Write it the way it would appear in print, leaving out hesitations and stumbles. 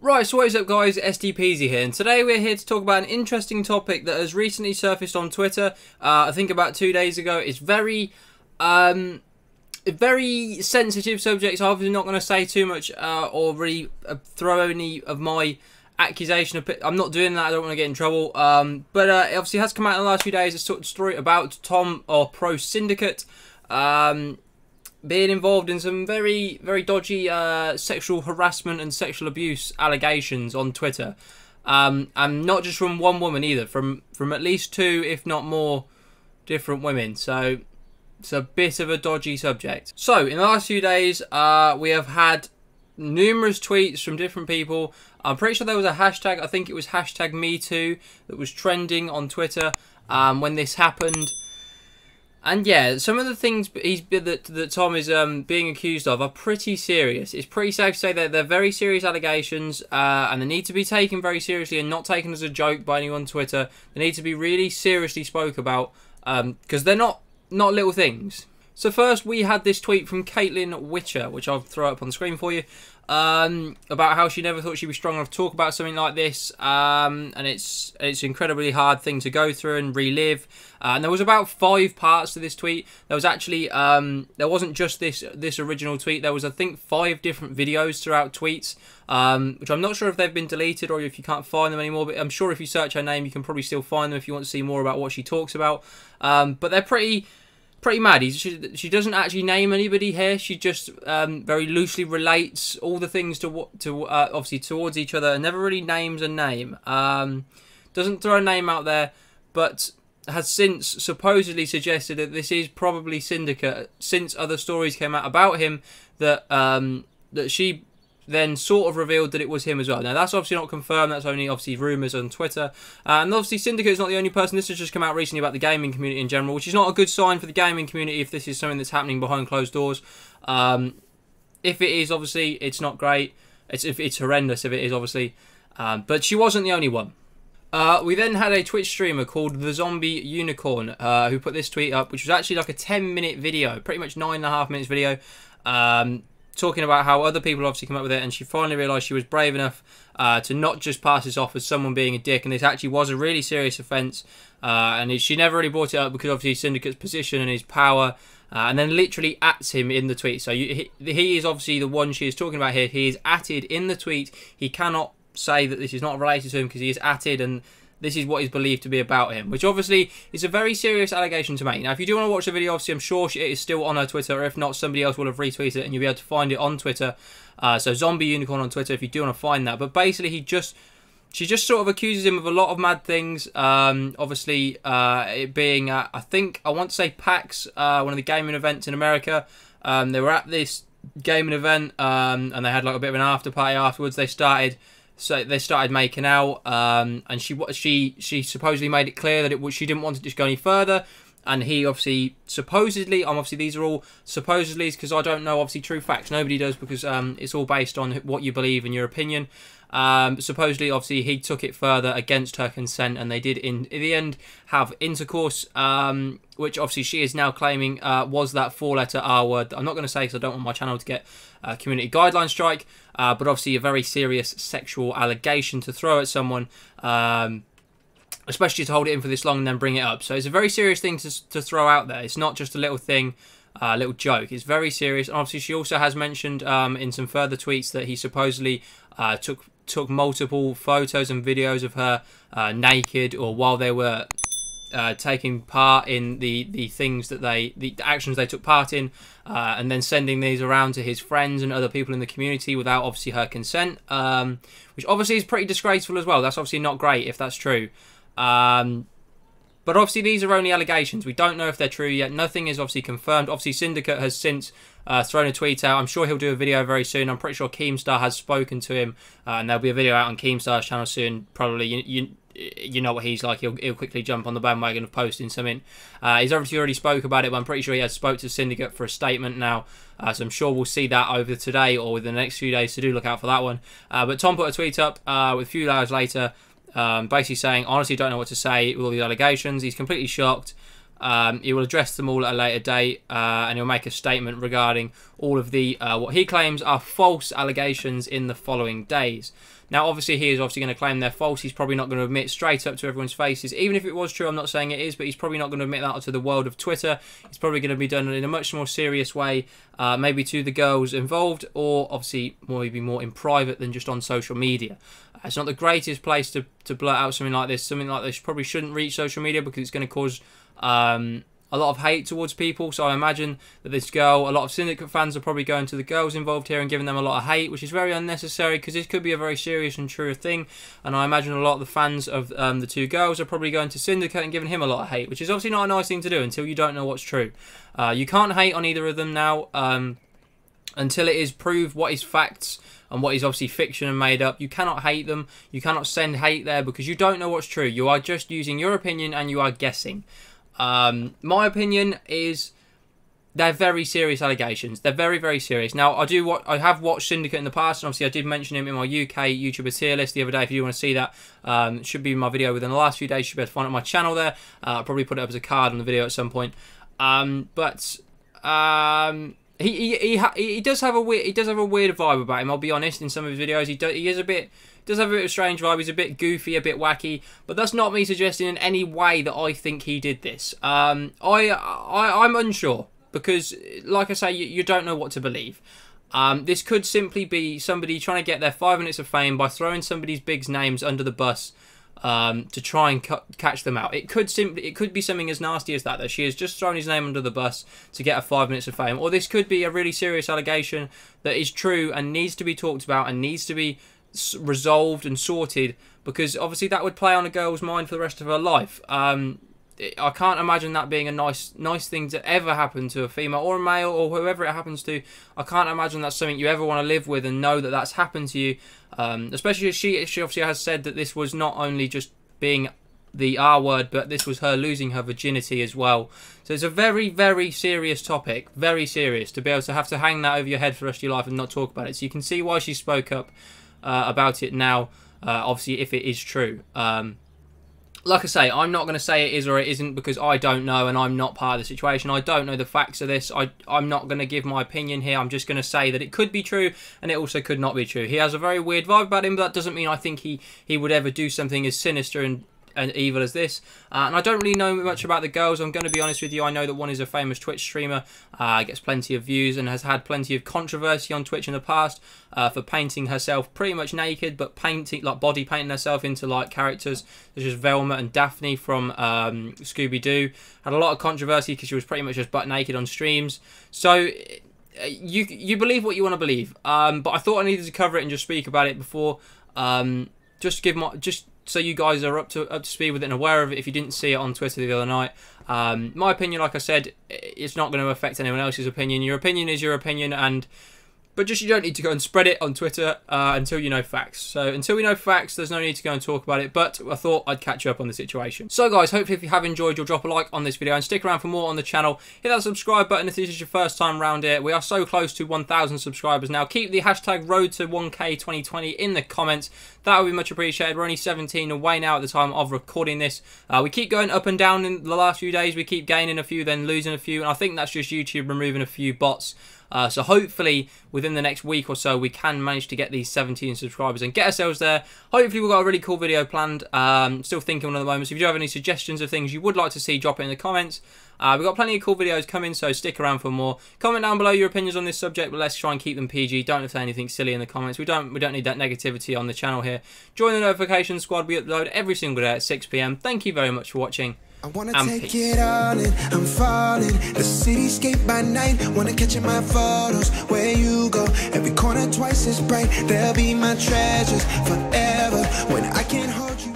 Right, so what is up guys, SDPeasy here, and today we're here to talk about an interesting topic that has recently surfaced on Twitter, I think about 2 days ago. It's very sensitive subject, so I'm obviously not going to say too much or really throw any of my accusation. I'm not doing that, I don't want to get in trouble, but it obviously has come out in the last few days. It's a story about Tom, or Pro Syndicate, being involved in some very, very dodgy sexual harassment and sexual abuse allegations on Twitter. And not just from one woman either, from at least two, if not more, different women. So it's a bit of a dodgy subject. So in the last few days, we have had numerous tweets from different people. I'm pretty sure there was a hashtag, I think it was hashtag #MeToo, that was trending on Twitter when this happened. And yeah, some of the things that Tom is being accused of are pretty serious. It's pretty safe to say that they're very serious allegations, and they need to be taken very seriously and not taken as a joke by anyone on Twitter. They need to be really seriously spoke about, because they're not little things. So first, we had this tweet from Caitlin Witcher, which I'll throw up on the screen for you, about how she never thought she'd be strong enough to talk about something like this, and it's an incredibly hard thing to go through and relive. And there was about 5 parts to this tweet. There was actually there wasn't just this original tweet. There was, I think, 5 different videos throughout tweets, which I'm not sure if they've been deleted or if you can't find them anymore. But I'm sure if you search her name, you can probably still find them if you want to see more about what she talks about. But they're pretty mad. She doesn't actually name anybody here. She just very loosely relates all the things to obviously towards each other, and never really names a name. Doesn't throw a name out there, but has since supposedly suggested that this is probably Syndicate, since other stories came out about him that that she then sort of revealed that it was him as well. Now, that's obviously not confirmed. That's only obviously rumours on Twitter. And obviously, Syndicate is not the only person. This has just come out recently about the gaming community in general, which is not a good sign for the gaming community if this is something that's happening behind closed doors. If it is, obviously, it's not great. It's horrendous if it is, obviously. But she wasn't the only one. We then had a Twitch streamer called The Zombie Unicorn, who put this tweet up, which was actually like a 10-minute video, pretty much 9.5 minutes video, talking about how other people obviously come up with it, and she finally realised she was brave enough to not just pass this off as someone being a dick, and this actually was a really serious offence, and she never really brought it up because obviously Syndicate's position and his power, and then literally ats him in the tweet. So he is obviously the one she is talking about here. He is atted in the tweet. He cannot say that this is not related to him because he is atted, and this is what is believed to be about him, which obviously is a very serious allegation to make. Now, if you do want to watch the video, obviously I'm sure it is still on her Twitter, or if not, somebody else will have retweeted it and you'll be able to find it on Twitter. So Zombie Unicorn on Twitter if you do want to find that. But basically, she just sort of accuses him of a lot of mad things. Obviously, it being, I want to say PAX, one of the gaming events in America. They were at this gaming event, and they had like a bit of an after party afterwards. They started making out, and she supposedly made it clear that she didn't want to just go any further, and he obviously supposedly, obviously these are all supposedly because I don't know obviously true facts. Nobody does, because it's all based on what you believe and your opinion. Supposedly, obviously, he took it further against her consent, and they did in the end have intercourse, which obviously she is now claiming was that 4-letter R word. I'm not going to say because I don't want my channel to get a community guideline strike, but obviously a very serious sexual allegation to throw at someone, especially to hold it in for this long and then bring it up. So it's a very serious thing to throw out there. It's not just a little thing, little joke. It's very serious. And obviously, she also has mentioned in some further tweets that he supposedly took multiple photos and videos of her naked, or while they were taking part in the things that the actions they took part in, and then sending these around to his friends and other people in the community without obviously her consent, which obviously is pretty disgraceful as well. That's obviously not great if that's true. But obviously these are only allegations. We don't know if they're true yet. Nothing is obviously confirmed. Obviously Syndicate has since thrown a tweet out. I'm sure he'll do a video very soon. I'm pretty sure Keemstar has spoken to him, and there'll be a video out on Keemstar's channel soon. Probably, you know what he's like. He'll quickly jump on the bandwagon of posting something. He's obviously already spoke about it, but I'm pretty sure he has spoke to Syndicate for a statement now. So I'm sure we'll see that over today or within the next few days, so do look out for that one. But Tom put a tweet up with a few hours later, basically saying, honestly don't know what to say with all these allegations. He's completely shocked. He will address them all at a later date, and he'll make a statement regarding all of the what he claims are false allegations in the following days. Now, obviously, he is obviously going to claim they're false. He's probably not going to admit straight up to everyone's faces. Even if it was true, I'm not saying it is, but he's probably not going to admit that to the world of Twitter. It's probably going to be done in a much more serious way, maybe to the girls involved, or obviously maybe more in private than just on social media. It's not the greatest place to blurt out something like this. Something like this probably shouldn't reach social media because it's going to cause a lot of hate towards people. So I imagine that this girl, a lot of Syndicate fans are probably going to the girls involved here and giving them a lot of hate, which is very unnecessary because this could be a very serious and true thing. And I imagine a lot of the fans of the two girls are probably going to Syndicate and giving him a lot of hate, which is obviously not a nice thing to do until you don't know what's true. You can't hate on either of them now until it is proved what is facts and what is obviously fiction and made up. You cannot hate them. You cannot send hate there because you don't know what's true. You are just using your opinion and you are guessing. My opinion is they're very serious allegations. They're very, very serious. Now, I have watched Syndicate in the past, and obviously I did mention him in my UK YouTuber tier list the other day. If you want to see that, it should be in my video within the last few days. You should be able to find it on my channel there. I'll probably put it up as a card on the video at some point. He does have a weird vibe about him. I'll be honest. In some of his videos, he does have a bit of a strange vibe. He's a bit goofy, a bit wacky, but that's not me suggesting in any way that I think he did this. I'm unsure because, like I say, you don't know what to believe. This could simply be somebody trying to get their 5 minutes of fame by throwing somebody's big names under the bus to try and catch them out. It could be something as nasty as that she has just thrown his name under the bus to get her 5 minutes of fame, or this could be a really serious allegation that is true and needs to be talked about and needs to be resolved and sorted, because obviously that would play on a girl's mind for the rest of her life. I can't imagine that being a nice thing to ever happen to a female or a male or whoever it happens to. I can't imagine that's something you ever want to live with and know that that's happened to you. Especially as she obviously has said that this was not only just being the R word, but this was her losing her virginity as well. So it's a very, very serious topic, very serious, to be able to have to hang that over your head for the rest of your life and not talk about it. So you can see why she spoke up about it now, obviously, if it is true. Like I say, I'm not going to say it is or it isn't because I don't know and I'm not part of the situation. I don't know the facts of this. I'm not going to give my opinion here. I'm just going to say that it could be true and it also could not be true. He has a very weird vibe about him, but that doesn't mean I think he would ever do something as sinister and evil as this. And I don't really know much about the girls. I'm going to be honest with you. I know that one is a famous Twitch streamer, gets plenty of views and has had plenty of controversy on Twitch in the past for painting herself pretty much naked, but body painting herself into like characters such as Velma and Daphne from Scooby-Doo. Had a lot of controversy because she was pretty much just butt naked on streams. So you believe what you want to believe, but I thought I needed to cover it and just speak about it before, just so you guys are up to speed with it and aware of it if you didn't see it on Twitter the other night. My opinion, like I said, it's not going to affect anyone else's opinion. Your opinion is your opinion, but just you don't need to go and spread it on Twitter until you know facts. So until we know facts, there's no need to go and talk about it, but I thought I'd catch you up on the situation. So guys, hopefully if you have enjoyed, you'll drop a like on this video and stick around for more on the channel. Hit that subscribe button if this is your first time around here. We are so close to 1,000 subscribers now. Keep the hashtag road to 1K 2020 in the comments. That would be much appreciated. We're only 17 away now at the time of recording this. We keep going up and down in the last few days. We keep gaining a few, then losing a few, and I think that's just YouTube removing a few bots. So hopefully within the next week or so we can manage to get these 17 subscribers and get ourselves there. Hopefully we've got a really cool video planned. Still thinking one at the moment. So if you do have any suggestions of things you would like to see, drop it in the comments. We've got plenty of cool videos coming, so stick around for more. Comment down below your opinions on this subject, but let's try and keep them PG. Don't say anything silly in the comments. We don't need that negativity on the channel here. Join the notification squad. We upload every single day at 6 PM. Thank you very much for watching. I wanna take it all in, I'm falling. The cityscape by night, wanna catch in my photos. Where you go, every corner twice as bright. They'll be my treasures forever when I can't hold you.